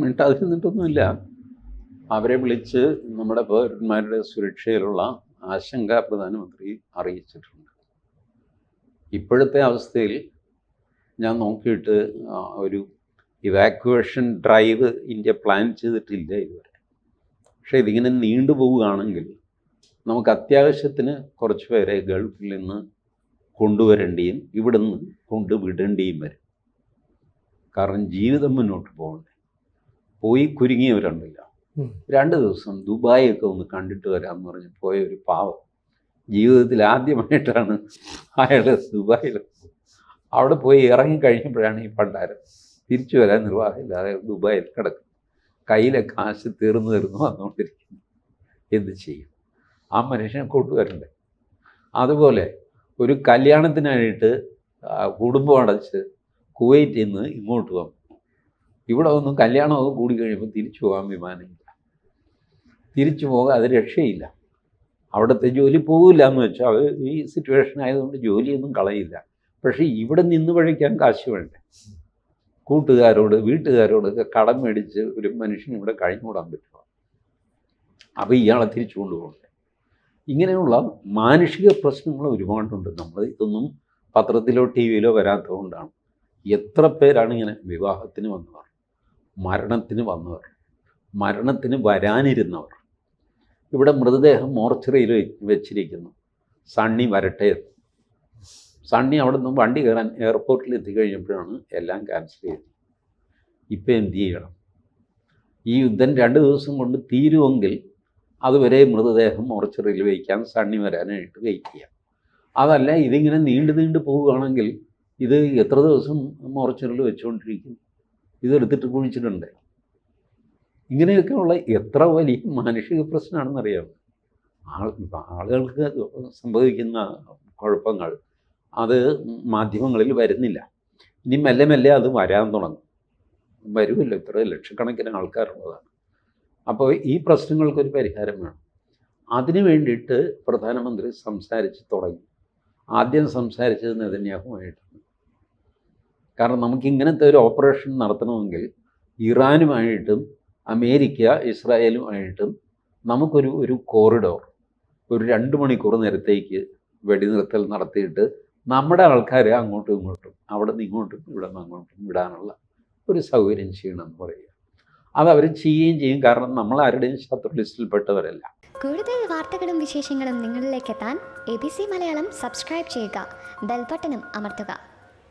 മിണ്ടാതെ നിന്നിട്ടൊന്നുമില്ല. അവരെ വിളിച്ച് നമ്മുടെ പൗരന്മാരുടെ സുരക്ഷയിലുള്ള ആശങ്ക പ്രധാനമന്ത്രി അറിയിച്ചിട്ടുണ്ട്. ഇപ്പോഴത്തെ അവസ്ഥയിൽ ഞാൻ നോക്കിയിട്ട് ഒരു ഇവാക്യുവേഷൻ ഡ്രൈവ് ഇന്ത്യ പ്ലാൻ ചെയ്തിട്ടില്ല ഇതുവരെ. പക്ഷേ ഇതിങ്ങനെ നീണ്ടുപോവുകയാണെങ്കിൽ നമുക്ക് അത്യാവശ്യത്തിന് കുറച്ച് പേരെ ഗൾഫിൽ നിന്ന് കൊണ്ടുവരേണ്ടിയും ഇവിടെ നിന്ന് കൊണ്ടുവിടേണ്ടിയും വരും. കാരണം ജീവിതം മുന്നോട്ട് പോകണ്ടേ. പോയി കുരുങ്ങിയവരുണ്ടല്ല, 2 ദിവസം ദുബായൊക്കെ ഒന്ന് കണ്ടിട്ട് വരാമെന്ന് പറഞ്ഞ് പോയ ഒരു പാവം ജീവിതത്തിൽ ആദ്യമായിട്ടാണ് അയാൾ ദുബായിൽ. അവിടെ പോയി ഇറങ്ങിക്കഴിഞ്ഞപ്പോഴാണ് ഈ പണ്ടാരം തിരിച്ചു വരാൻ നിർവാഹമില്ലാതെ ദുബായിൽ കിടക്കും. കയ്യിലെ കാശ് തീർന്നു വന്നുകൊണ്ടിരിക്കുന്നു. എന്ത് ചെയ്യും? ആ മനുഷ്യനെ കൊണ്ടുവരണ്ടേ? അതുപോലെ ഒരു കല്യാണത്തിനായിട്ട് കുടുംബം അടച്ച് കുവൈറ്റിൽ നിന്ന് ഇങ്ങോട്ട് വന്നു. ഇവിടെ വന്ന് കല്യാണമൊക്കെ കൂടി കഴിയുമ്പോൾ തിരിച്ചു പോകാൻ വിമാനമില്ല. തിരിച്ചു പോകാൻ അത് രക്ഷയില്ല. അവിടുത്തെ ജോലി പോകില്ല എന്ന് വെച്ചാൽ ഈ സിറ്റുവേഷൻ ആയതുകൊണ്ട് ജോലിയൊന്നും കളയില്ല. പക്ഷേ ഇവിടെ നിന്ന് പഴിക്കാൻ കാശ് വേണ്ടേ? കൂട്ടുകാരോട് വീട്ടുകാരോടൊക്കെ കടം മേടിച്ച് ഒരു മനുഷ്യന് ഇവിടെ കഴിഞ്ഞുകൂടാൻ പറ്റുമോ? അപ്പോൾ ഇയാളെ തിരിച്ചു കൊണ്ടുപോകണ്ടേ? ഇങ്ങനെയുള്ള മാനുഷിക പ്രശ്നങ്ങൾ ഒരുപാടുണ്ട്. നമ്മൾ ഇതൊന്നും പത്രത്തിലോ ടി വിയിലോ വരാത്തതുകൊണ്ടാണ്. എത്ര പേരാണ് ഇങ്ങനെ വിവാഹത്തിന് വന്നവർ, മരണത്തിന് വന്നവർ, മരണത്തിന് വരാനിരുന്നവർ. ഇവിടെ മൃതദേഹം മോർച്ചറിയിൽ വെച്ചിരിക്കുന്നു. സണ്ണി വരട്ടെ. സണ്ണി അവിടെ നിന്ന് വണ്ടി കയറാൻ എയർപോർട്ടിൽ എത്തിക്കഴിഞ്ഞപ്പോഴാണ് എല്ലാം ക്യാൻസൽ ചെയ്തത്. ഇപ്പം എന്ത് ചെയ്യണം? ഈ യുദ്ധം 2 ദിവസം കൊണ്ട് തീരുമെങ്കിൽ അതുവരെ മൃതദേഹം മോർച്ചറിയിൽ വയ്ക്കാൻ സണ്ണി വരാനായിട്ട് വെയിറ്റ് ചെയ്യാം. അതല്ല, ഇതിങ്ങനെ നീണ്ടു പോവുകയാണെങ്കിൽ ഇത് എത്ര ദിവസം മോർച്ചറിയിൽ വെച്ചുകൊണ്ടിരിക്കും? ഇതെടുത്തിട്ട് കുഴിച്ചിട്ടുണ്ട്. ഇങ്ങനെയൊക്കെയുള്ള എത്ര വലിയ മാനുഷിക പ്രശ്നമാണെന്നറിയാം. ആളുകൾക്ക് സംഭവിക്കുന്ന കുഴപ്പങ്ങൾ അത് മാധ്യമങ്ങളിൽ വരുന്നില്ല. ഇനി മെല്ലെ മെല്ലെ അത് വരാൻ തുടങ്ങും. വരുമല്ലോ, ഇത്ര ലക്ഷക്കണക്കിന് ആൾക്കാരുള്ളതാണ്. അപ്പോൾ ഈ പ്രശ്നങ്ങൾക്കൊരു പരിഹാരം വേണം. അതിനു വേണ്ടിയിട്ട് പ്രധാനമന്ത്രി സംസാരിച്ച് തുടങ്ങി. ആദ്യം സംസാരിച്ചത് നെതന്യാഹുമായിട്ടാണ്. കാരണം നമുക്കിങ്ങനത്തെ ഒരു ഓപ്പറേഷൻ നടത്തണമെങ്കിൽ ഇറാനുമായിട്ടും അമേരിക്ക ഇസ്രായേലുമായിട്ടും നമുക്കൊരു കോറിഡോർ, ഒരു 2 മണിക്കൂർ നേരത്തേക്ക് വെടിനിർത്തൽ നടത്തിയിട്ട് നമ്മുടെ ആൾക്കാരെ അങ്ങോട്ടും ഇങ്ങോട്ടും, അവിടെ നിന്ന് ഇങ്ങോട്ടും ഇവിടെ നിന്ന് അങ്ങോട്ടും വിടാനുള്ള ഒരു സൗകര്യം ചെയ്യണമെന്ന് പറയുക. അതവർ ചെയ്യുകയും ചെയ്യും. കാരണം നമ്മൾ ആരുടെയും ശത്രു ലിസ്റ്റിൽപ്പെട്ടവരല്ല. കൂടുതൽ വാർത്തകളും വിശേഷങ്ങളും നിങ്ങളിലേക്ക് എത്താൻ ABC മലയാളം സബ്സ്ക്രൈബ് ചെയ്യുക, ബെൽ ബട്ടണും അമർത്തുക.